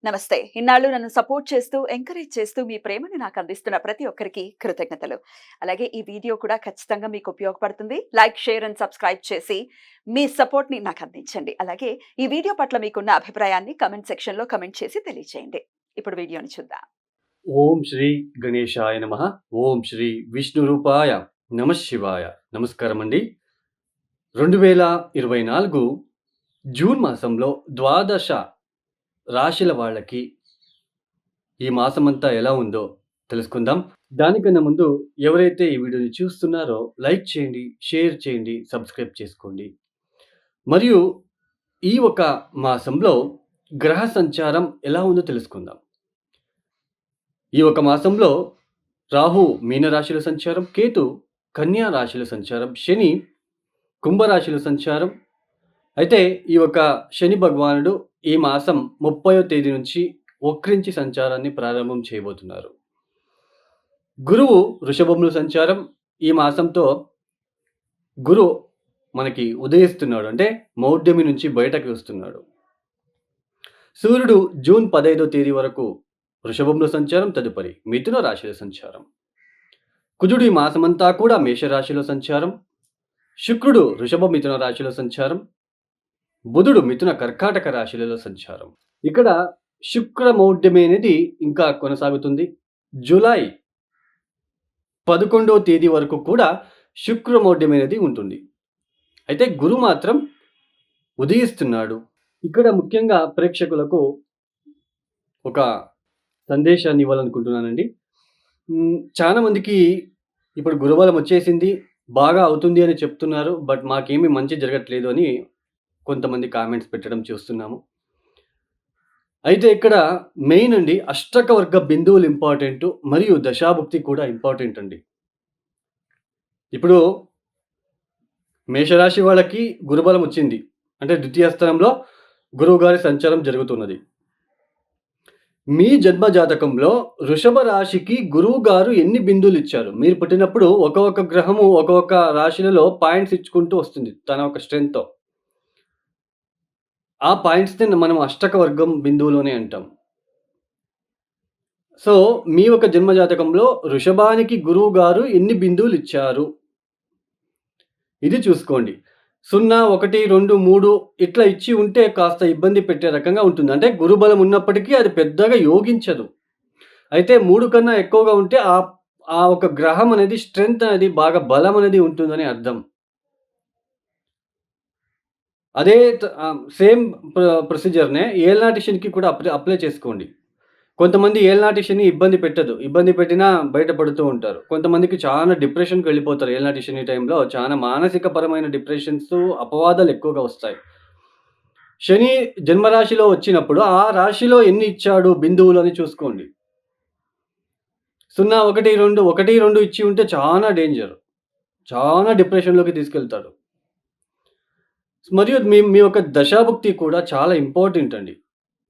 నమస్తే. ఇన్నాళ్ళు నన్ను సపోర్ట్ చేస్తూ, ఎంకరేజ్ చేస్తూ మీ ప్రేమని నాకు అందిస్తున్న ప్రతి ఒక్కరికి కృతజ్ఞతలు. అలాగే ఈ వీడియో కూడా ఖచ్చితంగా మీకు ఉపయోగపడుతుంది. లైక్, షేర్ అండ్ సబ్స్క్రైబ్ చేసి మీ సపోర్ట్‌ని నాకు అందించండి. అలాగే ఈ వీడియో పట్ల మీకున్న అభిప్రాయాన్ని కామెంట్ సెక్షన్‌లో కామెంట్ చేసి తెలియజేయండి. ఇప్పుడు వీడియోని చూద్దాం. ఓం శ్రీ గణేశాయ నమః. ఓం శ్రీ విష్ణురూపాయ నమః శివాయ. నమస్కారమండి. 2024 జూన్ మాసంలో ద్వాదశ రాశుల వాళ్ళకి ఈ మాసమంతా ఎలా ఉందో తెలుసుకుందాం. దానికన్నా ముందు ఎవరైతే ఈ వీడియోని చూస్తున్నారో లైక్ చేయండి, షేర్ చేయండి, సబ్స్క్రైబ్ చేసుకోండి. మరియు ఈ ఒక మాసంలో గ్రహ సంచారం ఎలా ఉందో తెలుసుకుందాం. ఈ ఒక మాసంలో రాహు మీనరాశిలో సంచారం, కేతు కన్యా రాశిలో సంచారం, శని కుంభరాశిలో సంచారం. అయితే ఈ ఒక శని భగవానుడు ఈ మాసం 30వ తేదీ నుంచి వక్రించి సంచారాన్ని ప్రారంభం చేయబోతున్నారు. గురువు వృషభంలో సంచారం. ఈ మాసంతో గురు మనకి ఉదయిస్తున్నాడు, అంటే మౌఢ్యమి నుంచి బయటకి వస్తున్నాడు. సూర్యుడు జూన్ 15వ తేదీ వరకు వృషభంలో సంచారం, తదుపరి మిథున రాశిలో సంచారం. కుజుడు ఈ మాసమంతా కూడా మేషరాశిలో సంచారం. శుక్రుడు వృషభ మిథున రాశిలో సంచారం. బుధుడు మిథున కర్కాటక రాశిలలో సంచారం. ఇక్కడ శుక్ర మౌఢ్యమి అనేది ఇంకా కొనసాగుతుంది. జూలై 11వ తేదీ వరకు కూడా శుక్ర మౌఢ్యం అనేది ఉంటుంది. అయితే గురు మాత్రం ఉదయిస్తున్నాడు. ఇక్కడ ముఖ్యంగా ప్రేక్షకులకు ఒక సందేశాన్ని ఇవ్వాలనుకుంటున్నానండి. చాలా మందికి ఇప్పుడు గురుబలం వచ్చేసింది, బాగా అవుతుంది అని చెప్తున్నారు. బట్ మాకేమీ మంచి జరగట్లేదు అని కొంతమంది కామెంట్స్ పెట్టడం చూస్తున్నాము. అయితే ఇక్కడ మెయిన్ అండి, అష్టక వర్గ బిందువులు ఇంపార్టెంట్, మరియు దశాభుక్తి కూడా ఇంపార్టెంట్ అండి. ఇప్పుడు మేషరాశి వాళ్ళకి గురుబలం వచ్చింది, అంటే ద్వితీయ స్థానంలో గురువు గారి సంచారం జరుగుతున్నది. మీ జన్మ జాతకంలో వృషభ రాశికి గురువు గారు ఎన్ని బిందువులు ఇచ్చారు? మీరు పుట్టినప్పుడు ఒక్కొక్క గ్రహము ఒక్కొక్క రాశులలో పాయింట్స్ ఇచ్చుకుంటూ వస్తుంది తన ఒక స్ట్రెంగ్త్‌తో. ఆ పాయింట్స్‌ని మనం అష్టక వర్గం బిందువులోనే అంటాం. సో, మీ యొక్క జన్మ జాతకంలో వృషభానికి గురువు గారు ఎన్ని బిందువులు ఇచ్చారు? ఇది చూసుకోండి. 0, 1, 2, 3 ఇట్లా ఇచ్చి ఉంటే కాస్త ఇబ్బంది పెట్టే రకంగా ఉంటుంది. అంటే గురుబలం ఉన్నప్పటికీ అది పెద్దగా యోగించదు. అయితే 3 కన్నా ఎక్కువగా ఉంటే ఆ ఒక గ్రహం అనేది స్ట్రెంగ్త్ అనేది బాగా బలం అనేది ఉంటుందని అర్థం. అదే సేమ్ ప్రొసీజర్‌నే ఏళ్నాటి శనికి కూడా అప్లై చేసుకోండి. కొంతమంది ఏళ్నాటి శని ఇబ్బంది పెట్టదు. ఇబ్బంది పెట్టినా బయటపడుతూ ఉంటారు. కొంతమందికి చాలా డిప్రెషన్‌కి వెళ్ళిపోతారు. ఏళ్నాటి శని టైంలో చాలా మానసిక పరమైన డిప్రెషన్స్, అపవాదాలు ఎక్కువగా వస్తాయి. శని జన్మరాశిలో వచ్చినప్పుడు ఆ రాశిలో ఎన్ని ఇచ్చాడు బిందువులు అని చూసుకోండి. 0, 1, 2, 1, 2 ఇచ్చి ఉంటే చాలా డేంజర్. చాలా డిప్రెషన్‌లోకి తీసుకెళ్తాడు. మరియు మీ యొక్క దశాభుక్తి కూడా చాలా ఇంపార్టెంట్ అండి.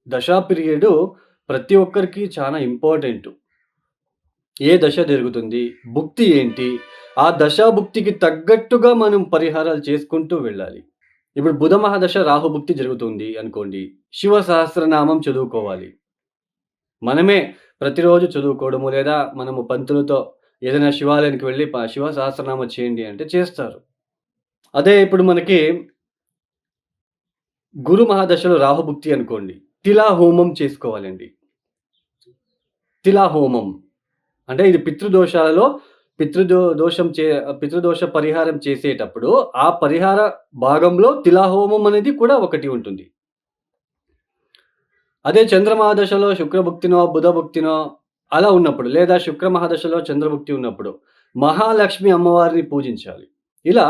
దశా పీరియడు ప్రతి ఒక్కరికి చాలా ఇంపార్టెంటు. ఏ దశ జరుగుతుంది? భుక్తి ఏంటి? ఆ దశాభుక్తికి తగ్గట్టుగా మనం పరిహారాలు చేసుకుంటూ వెళ్ళాలి. ఇప్పుడు బుధ మహాదశ రాహుభుక్తి జరుగుతుంది అనుకోండి. శివ సహస్రనామం చదువుకోవాలి. మనమే ప్రతిరోజు చదువుకోవడము, లేదా మనము పంతులతో ఏదైనా శివాలయానికి వెళ్ళి శివ సహస్రనామం చేయండి అంటే చేస్తారు. అదే ఇప్పుడు మనకి గురు మహాదశలో రాహుభుక్తి అనుకోండి. తిలా హోమం చేసుకోవాలండి. తిలా హోమం అంటే ఇది పితృదోషాలలో పితృదోష పరిహారం చేసేటప్పుడు ఆ పరిహార భాగంలో తిలా హోమం అనేది కూడా ఒకటి ఉంటుంది. అదే చంద్రమహాదశలో శుక్రభుక్తినో, బుధభుక్తినో అలా ఉన్నప్పుడు, లేదా శుక్ర మహాదశలో చంద్రభుక్తి ఉన్నప్పుడు మహాలక్ష్మి అమ్మవారిని పూజించాలి. ఇలా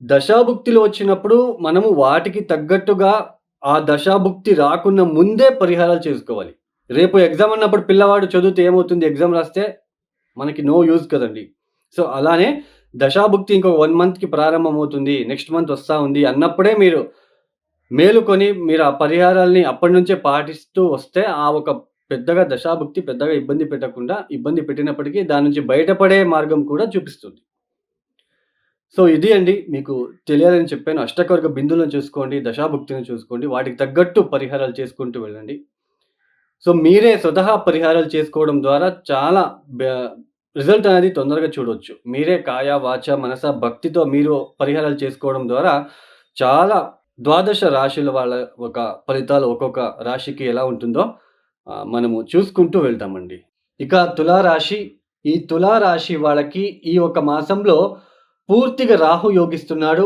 దశాభుక్తిలో వచ్చినప్పుడు మనము వాటికి తగ్గట్టుగా ఆ దశాభుక్తి రాకున్న ముందే పరిహారాలు చేసుకోవాలి. రేపు ఎగ్జామ్ అన్నప్పుడు పిల్లవాడు చదివితే ఏమవుతుంది? ఎగ్జామ్ రాస్తే మనకి నో యూజ్ కదండీ. సో, అలానే దశాభుక్తి ఇంకొక 1 మంత్‌కి ప్రారంభమవుతుంది, నెక్స్ట్ మంత్ వస్తా ఉంది అన్నప్పుడే మీరు మేలుకొని మీరు ఆ పరిహారాల్ని అప్పటి నుంచే పాటిస్తూ వస్తే ఆ ఒక పెద్దగా దశాభుక్తి పెద్దగా ఇబ్బంది పెట్టకుండా, ఇబ్బంది పెట్టినప్పటికీ దాని నుంచి బయటపడే మార్గం కూడా చూపిస్తుంది. సో, ఇది అండి మీకు తెలియాలని చెప్పాను. అష్టకవర్గ బిందువులను చూసుకోండి, దశాభుక్తిని చూసుకోండి. వాటికి తగ్గట్టు పరిహారాలు చేసుకుంటూ వెళ్ళండి. సో, మీరే స్వతహా పరిహారాలు చేసుకోవడం ద్వారా చాలా బ రిజల్ట్ అనేది తొందరగా చూడొచ్చు. మీరే కాయ, వాచ, మనస, భక్తితో మీరు పరిహారాలు చేసుకోవడం ద్వారా చాలా ద్వాదశ రాశుల వాళ్ళ ఒక ఫలితాలు ఒక్కొక్క రాశికి ఎలా ఉంటుందో మనము చూసుకుంటూ వెళ్తామండి. ఇక తులారాశి. ఈ తులారాశి వాళ్ళకి ఈ ఒక మాసంలో పూర్తిగా రాహు యోగిస్తున్నాడు.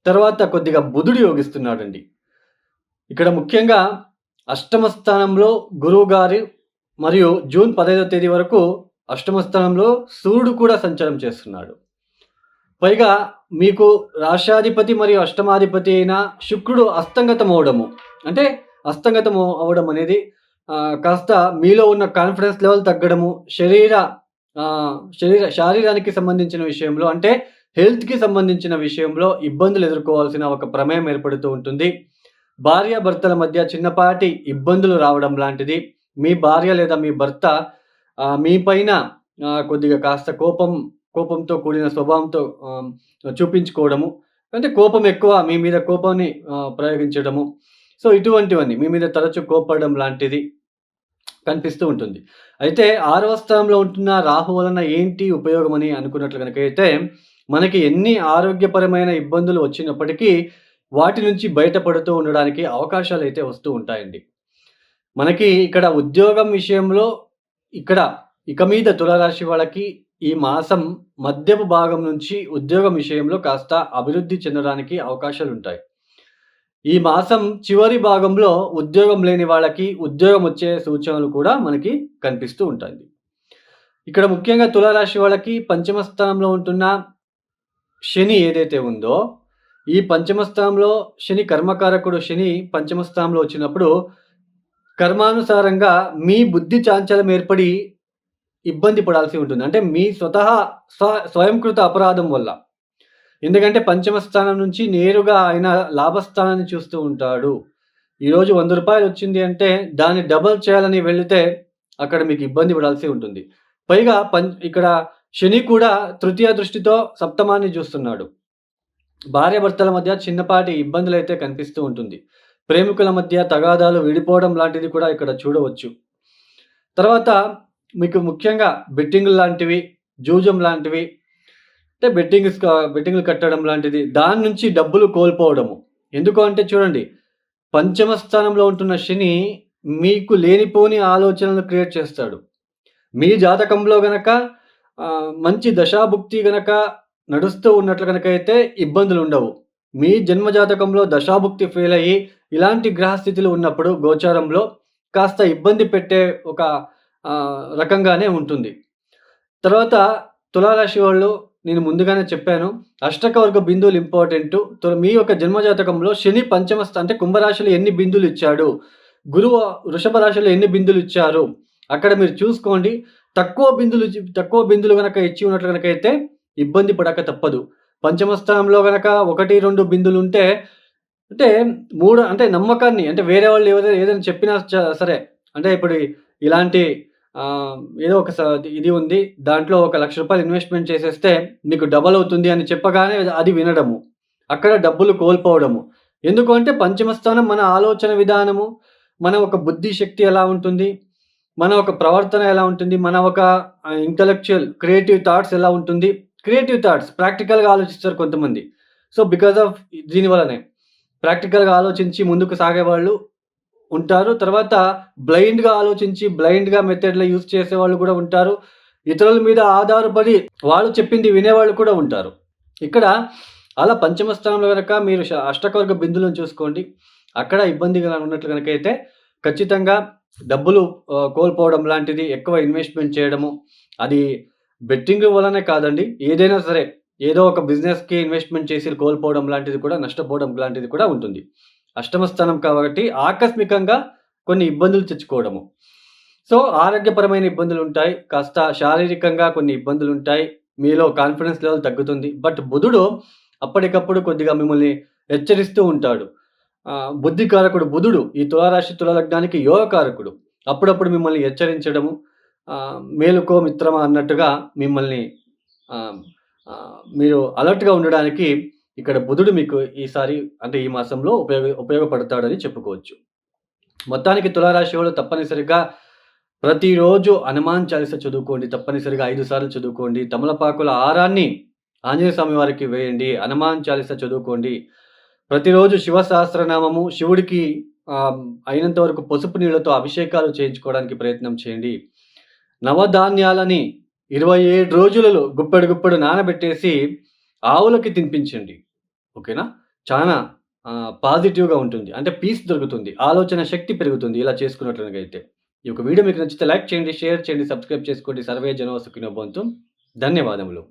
తర్వాత కొద్దిగా బుధుడు యోగిస్తున్నాడండి. ఇక్కడ ముఖ్యంగా అష్టమ స్థానంలో గురువుగారు మరియు జూన్ 15వ తేదీ వరకు అష్టమ స్థానంలో సూర్యుడు కూడా సంచారం చేస్తున్నాడు. పైగా మీకు రాశ్యాధిపతి మరియు అష్టమాధిపతి అయిన శుక్రుడు అస్తంగతం అవ్వడము. అంటే అస్తంగతం అవ్వడం అనేది కాస్త మీలో ఉన్న కాన్ఫిడెన్స్ లెవెల్ తగ్గడము, శారీరానికి సంబంధించిన విషయంలో అంటే హెల్త్‌కి సంబంధించిన విషయంలో ఇబ్బందులు ఎదుర్కోవాల్సిన ఒక ప్రమేయం ఏర్పడుతూ ఉంటుంది. భార్యాభర్తల మధ్య చిన్నపాటి ఇబ్బందులు రావడం లాంటిది, మీ భార్య లేదా మీ భర్త మీ పైన కొద్దిగా కాస్త కోపంతో కూడిన స్వభావంతో చూపించుకోవడము. అంటే కోపం ఎక్కువ మీ మీద కోపాన్ని ప్రయోగించడము. సో, ఇటువంటివన్నీ మీ మీద తరచు కోప్పడడం లాంటిది కనిపిస్తూ ఉంటుంది. అయితే 6వ స్థానంలో ఉంటున్న రాహు వలన ఏంటి ఉపయోగం అని అనుకున్నట్లు గనకైతే, మనకి ఎన్ని ఆరోగ్యపరమైన ఇబ్బందులు వచ్చినప్పటికీ వాటి నుంచి బయటపడుతూ ఉండడానికి అవకాశాలైతే వస్తూ ఉంటాయండి. మనకి ఇక్కడ ఉద్యోగం విషయంలో ఇక మీద తులారాశి వాళ్ళకి ఈ మాసం మధ్యపు భాగం నుంచి ఉద్యోగం విషయంలో కాస్త అభివృద్ధి చెందడానికి అవకాశాలుంటాయి. ఈ మాసం చివరి భాగంలో ఉద్యోగం లేని వాళ్ళకి ఉద్యోగం వచ్చే సూచనలు కూడా మనకి కనిపిస్తూ ఉంటాయి. ఇక్కడ ముఖ్యంగా తులారాశి వాళ్ళకి పంచమ స్థానంలో ఉంటున్న శని ఏదైతే ఉందో, ఈ పంచమ స్థానంలో శని కర్మకారకుడు శని పంచమ స్థానంలో వచ్చినప్పుడు కర్మానుసారంగా మీ బుద్ధి చాంచల్యం ఏర్పడి ఇబ్బంది పడాల్సి ఉంటుంది. అంటే మీ స్వతహా స్వయంకృత అపరాధం వల్ల. ఎందుకంటే పంచమ స్థానం నుంచి నేరుగా ఆయన లాభస్థానాన్ని చూస్తూ ఉంటాడు. ఈరోజు రూ. 100 వచ్చింది అంటే దాన్ని డబుల్ చేయాలని వెళితే అక్కడ మీకు ఇబ్బంది పడాల్సి ఉంటుంది. పైగా ఇక్కడ శని కూడా తృతీయ దృష్టితో సప్తమాన్ని చూస్తున్నాడు. భార్యాభర్తల మధ్య చిన్నపాటి ఇబ్బందులైతే కనిపిస్తూ ఉంటుంది. ప్రేమికుల మధ్య తగాదాలు విడిపోవడం లాంటిది కూడా ఇక్కడ చూడవచ్చు. తర్వాత మీకు ముఖ్యంగా బెట్టింగులు లాంటివి, జూజం లాంటివి అంటే బెట్టింగులు కట్టడం లాంటిది, దాని నుంచి డబ్బులు కోల్పోవడము. ఎందుకు అంటే చూడండి, పంచమ స్థానంలో ఉంటున్న శని మీకు లేనిపోని ఆలోచనలు క్రియేట్ చేస్తాడు. మీ జాతకంలో గనక మంచి దశాభుక్తి గనక నడుస్తూ ఉన్నట్లు గనకైతే ఇబ్బందులుండవు. మీ జన్మ జాతకంలో దశాభుక్తి ఫెయిల్ అయ్యి ఇలాంటి గ్రహస్థితులు ఉన్నప్పుడు గోచారంలో కాస్త ఇబ్బంది పెట్టే ఒక రకంగానే ఉంటుంది. తర్వాత తులారాశి వాళ్ళు నేను ముందుగానే చెప్పాను. అష్టకవర్గ బిందువులు ఇంపార్టెంటు. మీ యొక్క జన్మ జాతకంలో శని పంచమ అంటే కుంభరాశిలో ఎన్ని బిందువులు ఇచ్చాడు, గురువు వృషభ రాశిలో ఎన్ని బిందువులు ఇచ్చారు, అక్కడ మీరు చూసుకోండి. తక్కువ బిందులు గనక ఇచ్చి ఉన్నట్లు గనకైతే ఇబ్బంది పడక తప్పదు. పంచమ స్థానంలో గనక 1, 2 బిందులుంటే అంటే 3 అంటే నమ్మకాన్ని అంటే వేరే వాళ్ళు ఏదైనా చెప్పినా సరే అంటే ఇప్పుడు ఇలాంటి ఏదో ఒక ఇది ఉంది. దాంట్లో ఒక రూ. 1,00,000 ఇన్వెస్ట్‌మెంట్ చేసేస్తే మీకు డబల్ అవుతుంది అని చెప్పగానే అది వినడము. అక్కడ డబ్బులు కోల్పోవడము. ఎందుకు అంటే పంచమ స్థానం మన ఆలోచన విధానము, మన ఒక బుద్ధి శక్తి ఎలా ఉంటుంది, మన ఒక ప్రవర్తన ఎలా ఉంటుంది, మన ఒక ఇంటెలెక్చువల్ క్రియేటివ్ థాట్స్ ఎలా ఉంటుంది. క్రియేటివ్ థాట్స్ ప్రాక్టికల్‌గా ఆలోచిస్తారు కొంతమంది. సో, బికాజ్ ఆఫ్ దీని వల్లనే ప్రాక్టికల్‌గా ఆలోచించి ముందుకు సాగేవాళ్ళు ఉంటారు. తర్వాత బ్లైండ్‌గా ఆలోచించి బ్లైండ్‌గా మెథడ్‌లు యూజ్ చేసేవాళ్ళు కూడా ఉంటారు. ఇతరుల మీద ఆధారపడి వాళ్ళు చెప్పింది వినేవాళ్ళు కూడా ఉంటారు. ఇక్కడ అలా పంచమ స్థానంలో గనక మీరు అష్టకవర్గ బిందువులను చూసుకోండి. అక్కడ ఇబ్బందిగా ఉన్నట్లు గనకైతే ఖచ్చితంగా డబ్బులు కోల్పోవడం లాంటిది, ఎక్కువ ఇన్వెస్ట్‌మెంట్ చేయడము, అది బెట్టింగ్ వల్లనే కాదండి. ఏదైనా సరే ఏదో ఒక బిజినెస్‌కి ఇన్వెస్ట్‌మెంట్ చేసి కోల్పోవడం లాంటిది కూడా, నష్టపోవడం లాంటిది కూడా ఉంటుంది. అష్టమ స్థానం కాబట్టి ఆకస్మికంగా కొన్ని ఇబ్బందులు తెచ్చుకోవడము. సో, ఆరోగ్యపరమైన ఇబ్బందులుంటాయి. కాస్త శారీరకంగా కొన్ని ఇబ్బందులుంటాయి. మీలో కాన్ఫిడెన్స్ లెవెల్ తగ్గుతుంది. బట్ బుధుడు అప్పటికప్పుడు కొద్దిగా మిమ్మల్ని హెచ్చరిస్తూ ఉంటాడు. బుద్ధికారకుడు బుధుడు ఈ తులారాశి, తులాలగ్నానికి యోగకారకుడు. అప్పుడప్పుడు మిమ్మల్ని హెచ్చరించడము, మేలుకో మిత్రమా అన్నట్టుగా మిమ్మల్ని మీరు అలర్ట్‌గా ఉండడానికి ఇక్కడ బుధుడు మీకు ఈసారి అంటే ఈ మాసంలో ఉపయోగపడతాడని చెప్పుకోవచ్చు. మొత్తానికి తులారాశి వాళ్ళు తప్పనిసరిగా ప్రతిరోజు హనుమాన్ చాలీసా చదువుకోండి. తప్పనిసరిగా 5 సార్లు చదువుకోండి. తమలపాకుల హారాన్ని ఆంజనేయ స్వామి వారికి వేయండి. హనుమాన్ చాలీసా చదువుకోండి. ప్రతిరోజు శివ సహస్రనామము, శివుడికి అయినంత వరకు పసుపు నీళ్ళతో అభిషేకాలు చేయించుకోవడానికి ప్రయత్నం చేయండి. నవధాన్యాలని 27 రోజులలో గుప్పెడు గుప్పెడు నానబెట్టేసి ఆవులకి తినిపించండి. ఓకేనా? చానా పాజిటివ్‌గా ఉంటుంది. అంటే పీస్ దొరుకుతుంది. ఆలోచన శక్తి పెరుగుతుంది ఇలా చేసుకున్నట్లయితే. ఈ యొక్క వీడియో మీకు నచ్చితే లైక్ చేయండి, షేర్ చేయండి, సబ్స్క్రైబ్ చేసుకోండి. సర్వే జనో సుఖినో భవంతు. ధన్యవాదములు.